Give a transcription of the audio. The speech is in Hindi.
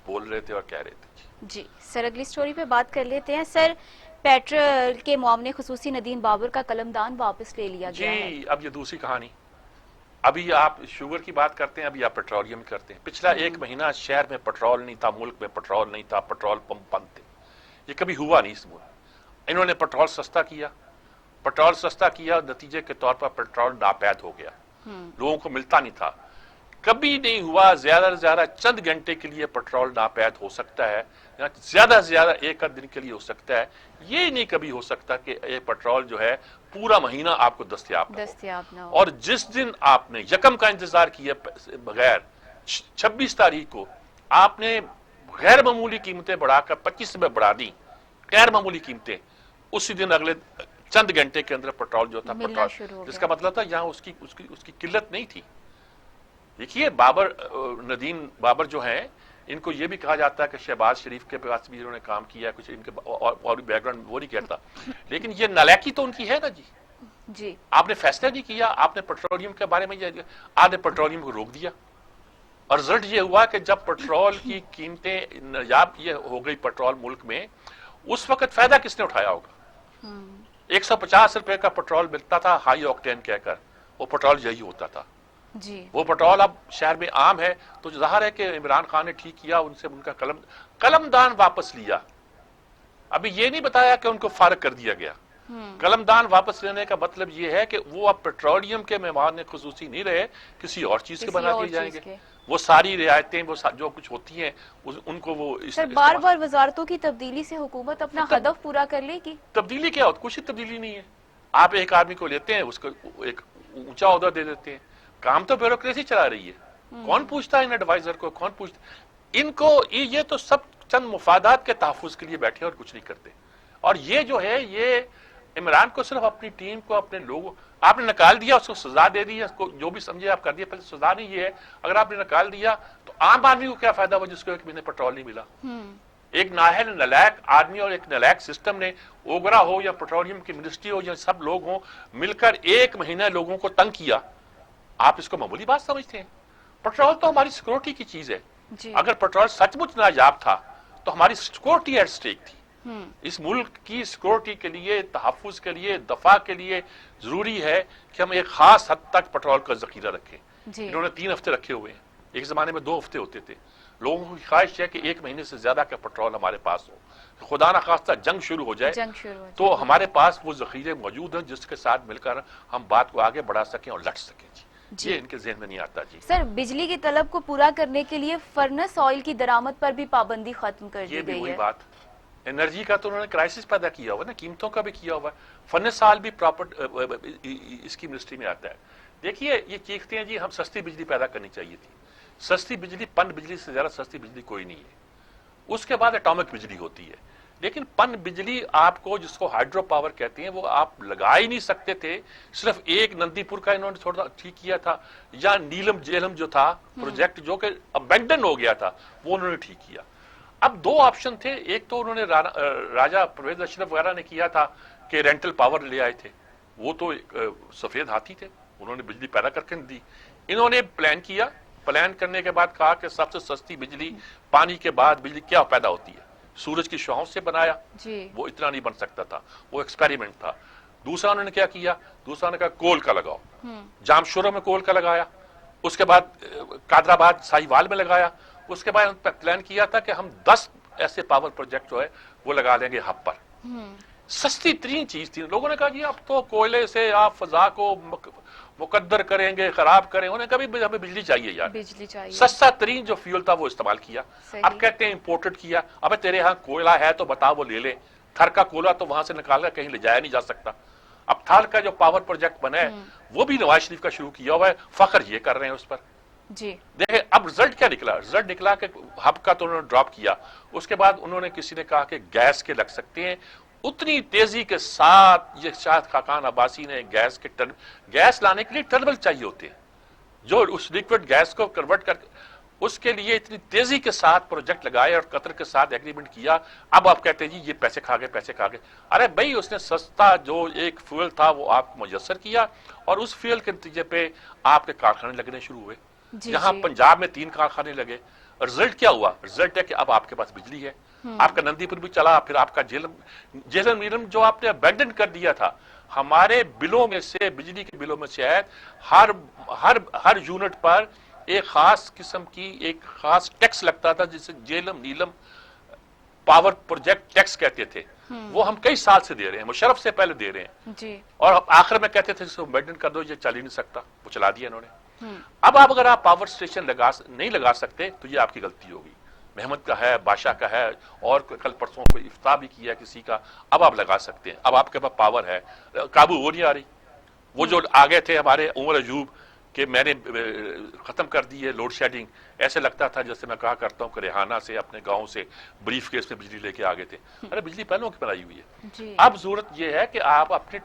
बोल रहे थे और कह रहे थे। जी सर, अगली स्टोरी पे बात कर लेते हैं। सर, पेट्रोल के मामले खुसूसी नदीम बाबर का कलमदान वापस ले लिया गया है। जी, अब ये दूसरी कहानी। अभी आप शुगर की बात करते हैं, अभी आप पेट्रोलियम करते हैं। पिछला एक महीना शहर में पेट्रोल नहीं था, मुल्क में पेट्रोल नहीं था, पेट्रोल पंप बंद थे। ये कभी हुआ नहीं इस मुल्क। इन्होंने पेट्रोल सस्ता किया, पेट्रोल सस्ता किया, नतीजे के तौर पर पेट्रोल नापैद हो गया, लोगों को मिलता नहीं था। कभी नहीं हुआ ज्यादा से ज्यादा चंद घंटे के लिए पेट्रोल नापैद हो सकता है, या ज्यादा से ज्यादा एक दिन के लिए हो सकता है। ये नहीं कभी हो सकता कि ये पेट्रोल जो है पूरा महीना आपको दस्तयाब ना हो। और जिस दिन आपने यकम का इंतजार किया बगैर 26 तारीख को आपने गैर मामूली कीमतें बढ़ाकर 25 में बढ़ा दी, गैर मामूली कीमतें, उसी दिन अगले चंद घंटे के अंदर पेट्रोल जो था पेट्रोल, जिसका मतलब था यहाँ उसकी उसकी उसकी किल्लत नहीं थी। देखिए, नदीम बाबर जो हैं, इनको ये भी कहा जाता है कि शहबाज शरीफ के पास भी इन्होंने काम किया, कुछ इनके और बैकग्राउंड वो नहीं कहता, लेकिन ये नालायकी तो उनकी है ना जी। आपने फैसला नहीं किया, आपने पेट्रोलियम के बारे में आपने पेट्रोलियम को रोक दिया, और रिजल्ट ये हुआ कि जब पेट्रोल की कीमतें नायाब ये हो गई पेट्रोल मुल्क में, उस वक्त फायदा किसने उठाया होगा? 150 रुपए का पेट्रोल मिलता था हाई ऑक्टेन कहकर, वो पेट्रोल यही होता था जी। वो पेट्रोल अब शहर में आम है, तो जाहिर है कि इमरान खान ने ठीक किया, उनसे उनका कलमदान वापस लिया। अभी ये नहीं बताया कि उनको फारग कर दिया गया। कलमदान वापस लेने का मतलब ये है कि वो अब पेट्रोलियम के मेहमान खुसूसी नहीं रहे, किसी और चीज के बना दिए जाएंगे। वो सारी रियायतें वो जो कुछ होती हैं उनको वो बार बार वजारतों की तब्दीली से हुकूमत अपना हदफ पूरा कर लेगी। तब्दीली क्या होती? कुछ ही तब्दीली नहीं है। आप एक आदमी को लेते हैं, उसको एक ऊंचा ओहदा दे देते हैं, काम तो ब्यूरोक्रेसी चला रही है। कौन पूछता है इन एडवाइजर को? कौन पूछता इनको? ये तो सब चंद मुफादात के तहफ़्फ़ुज़ के लिए बैठे और कुछ नहीं करते। और ये जो है, ये इमरान को सिर्फ अपनी टीम को, अपने लोगों, आपने निकाल दिया, उसको सजा दे दी, उसको जो भी समझे आप कर दिया। पहले सजा नहीं ये है, अगर आपने निकाल दिया तो आम आदमी को क्या फायदा हुआ जिसको एक महीने पेट्रोल नहीं मिला? एक नाहल नलायक आदमी और एक नलायक सिस्टम ने, ओगरा हो या पेट्रोलियम की मिनिस्ट्री हो या सब लोग हो, मिलकर एक महीना लोगों को तंग किया। आप इसको मामूली बात समझते हैं? पेट्रोल तो हमारी सिक्योरिटी की चीज है जी। अगर पेट्रोल सचमुच नायाब था तो हमारी सिक्योरिटी एट स्टेक थी। इस मुल्क की सिक्योरिटी के लिए, तहफ़्फ़ुज़ के लिए, दफा के लिए जरूरी है कि हम एक खास हद तक पेट्रोल का जखीरा रखें। इन्होंने 3 हफ्ते रखे हुए हैं, एक जमाने में 2 हफ्ते होते थे। लोगों की ख्वाहिश है कि 1 महीने से ज्यादा का पेट्रोल हमारे पास हो। खुदा ना खास्ता जंग शुरू हो जाए तो हमारे पास वो जखीरे मौजूद हैं जिसके साथ मिलकर हम बात को आगे बढ़ा सकें और लड़ सकें जी। ये इनके ज़हन में नहीं आता जी। सर, बिजली की तलब को पूरा करने के लिए फर्नेस ऑयल की दरामद पर भी पाबंदी खत्म कर दी गई है। ये भी वही बात, एनर्जी का तो उन्होंने क्राइसिस पैदा किया हुआ ना, कीमतों का भी किया हुआ। फर्नेस ऑयल भी प्रॉपर इसकी मिनिस्ट्री में आता है। देखिए, ये चीखते हैं जी हम सस्ती बिजली पैदा करनी चाहिए थी। सस्ती बिजली, पन बिजली से ज्यादा सस्ती बिजली कोई नहीं है। उसके बाद एटॉमिक बिजली होती है, लेकिन पन बिजली आपको, जिसको हाइड्रो पावर कहते हैं, वो आप लगा ही नहीं सकते थे। सिर्फ एक नंदीपुर का इन्होंने थोड़ा ठीक किया था, या नीलम जेलम जो था प्रोजेक्ट जो कि अबैंडन हो गया था, वो उन्होंने ठीक किया। अब 2 ऑप्शन थे, एक तो उन्होंने राजा परवेज अशरफ वगैरह ने किया था कि रेंटल पावर ले आए थे, वो तो सफेद हाथी थे, उन्होंने बिजली पैदा करके दी। इन्होंने प्लान किया, प्लान करने के बाद कहा कि सबसे सस्ती बिजली, पानी के बाद बिजली क्या पैदा होती है, सूरज की शुआओं से बनाया जी। वो इतना नहीं बन सकता था, वो एक्सपेरिमेंट था। दूसरा उन्होंने क्या किया, दूसरा ने कहा कोल का लगाओ, जामशोरा में कोल का लगाया, उसके बाद कादराबाद साहिवाल में लगाया। उसके बाद प्लान किया था कि हम 10 ऐसे पावर प्रोजेक्ट जो है वो लगा लेंगे हब पर। सस्ती तरीन चीज थी। लोगों ने कहा जी अब तो कोयले से आप फजा को मुकद्दर करेंगे, खराब करेंगे। उन्हें कभी हमें बिजली चाहिए यार, बिजली चाहिए। सस्ता तरीन जो फ्यूल था वो इस्तेमाल किया। अब कहते हैं इंपोर्टेड किया। अबे तेरे यहाँ कोयला है तो बताओ, वो ले ले। थर का कोयला तो वहां से निकाल कर कहीं ले जाया नहीं जा सकता। अब थर का जो पावर प्रोजेक्ट बना है वो भी नवाज शरीफ का शुरू किया हुआ है, फखर ये कर रहे हैं उस पर जी। देखे अब रिजल्ट क्या निकला, रिजल्ट निकला कि हब का तो उन्होंने ड्रॉप किया। उसके बाद उन्होंने, किसी ने कहा कि गैस के लग सकते हैं। उतनी तेजी के साथ ये शायद खाकान अब्बासी ने गैस लाने के लिए टर्मिनल चाहिए होते हैं, जो उस लिक्विड गैस को कन्वर्ट करके, उसके लिए इतनी तेजी के साथ प्रोजेक्ट लगाए और कतर के साथ एग्रीमेंट किया। अब आप कहते हैं जी ये पैसे खा गए, पैसे खा गए। अरे भाई, उसने सस्ता जो एक फ्यूल था वो आपको मुयस्सर किया, और उस फ्यूल के नतीजे पे आपके कारखाने लगने शुरू हुए। यहाँ पंजाब में 3 कारखाने लगे, रिजल्ट क्या हुआ? रिजल्ट है कि अब आपके पास बिजली है, आपका नंदीपुर भी चला, फिर आपका जेलम नीलम जो आपने अबैंडन कर दिया था, हमारे बिलों में से, बिजली के बिलों में से शायद हर हर हर यूनिट पर एक खास किस्म की एक खास टैक्स लगता था, जिसे जेलम नीलम पावर प्रोजेक्ट टैक्स कहते थे। वो हम कई साल से दे रहे हैं, मुशर्रफ से पहले दे रहे हैं जी। और आखिर में कहते थे इसको अबैंडन कर दो, ये चल ही नहीं सकता, वो चला दिया इन्होंने। अब आप अगर आप पावर स्टेशन नहीं लगा सकते तो ये आपकी गलती होगी। महमद का है, बादशाह का है, और कल परसों कोई इफ्ताह भी किया किसी का, अब आप लगा सकते हैं, अब आपके पास पावर है। काबू वो नहीं आ रही। वो जो आ गए थे हमारे उमर अयूब कि मैंने खत्म कर दी है लोड शेडिंग, ऐसे लगता था जैसे मैं कहा करता हूँ कि रेहाना से अपने गांव से ब्रीफ केस में बिजली लेके आ गए थे। अरे बिजली पहलों की बनाई हुई है। जी। अब जरूरत यह है कि आप अपने